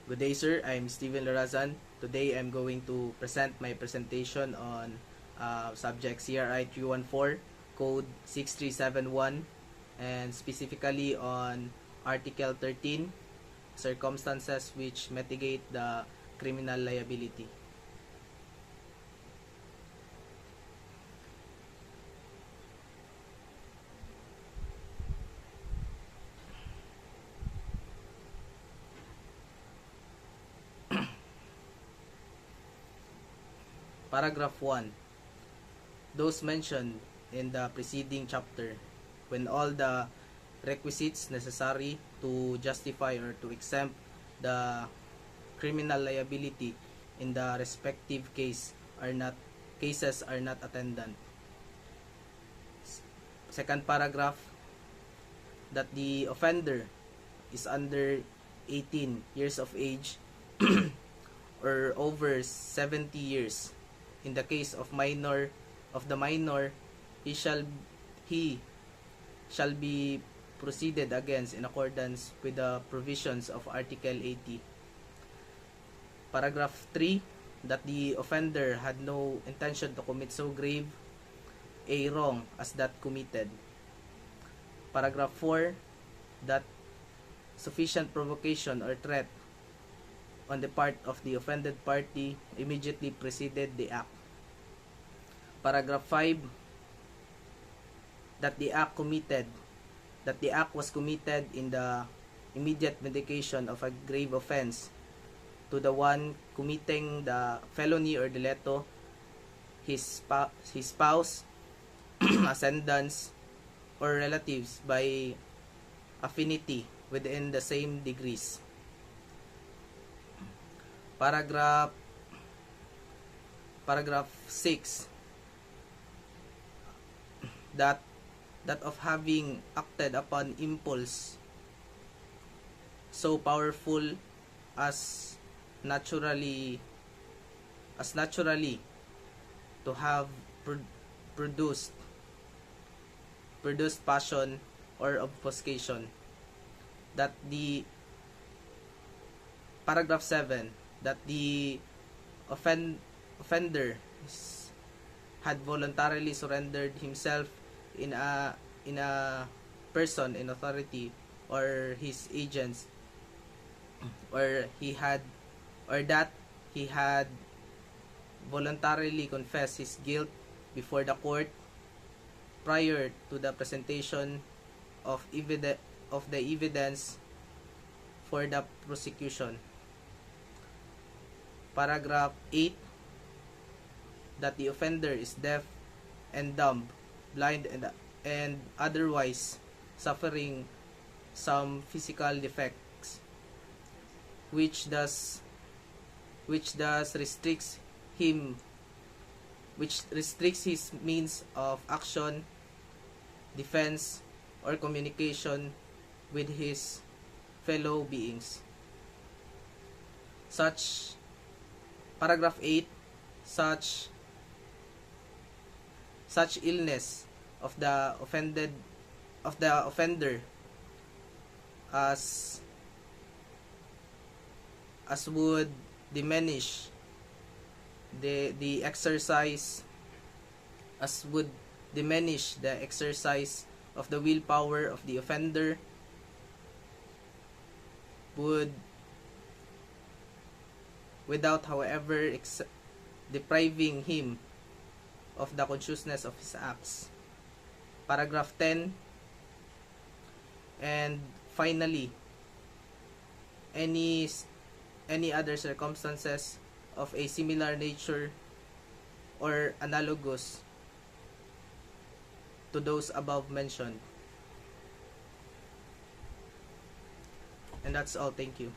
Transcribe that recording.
Good day, sir. I'm Steven Lorazan. Today, I'm going to present my presentation on subject CRI 314, code 6371, and specifically on Article 13, circumstances which mitigate the criminal liability. Paragraph 1. Those mentioned in the preceding chapter, when all the requisites necessary to justify or to exempt the criminal liability in the respective cases are not attendant. Second paragraph, that the offender is under 18 years of age or over 70 years. In the case of the minor, he shall be proceeded against in accordance with the provisions of Article 80. Paragraph 3, that the offender had no intention to commit so grave a wrong as that committed. Paragraph 4, that sufficient provocation or threat on the part of the offended party immediately preceded the act. Paragraph 5, that the act was committed in the immediate medication of a grave offense to the one committing the felony or delito, his spouse, ascendants, or relatives by affinity within the same degrees. Paragraph 6, that of having acted upon impulse so powerful as naturally to have produced passion or obfuscation. That the paragraph 7, that the offender had voluntarily surrendered himself in a person in authority or his agents, or that he had voluntarily confessed his guilt before the court prior to the presentation of the evidence for the prosecution. Paragraph 8, that the offender is deaf and dumb, blind and otherwise suffering some physical defects, which thus restricts his means of action, defense, or communication with his fellow beings. Paragraph 8, such illness of the offender as would diminish the exercise of the willpower of the offender, would, without however depriving him of the consciousness of his acts. Paragraph 10, and finally, any other circumstances of a similar nature or analogous to those above mentioned. And that's all. Thank you.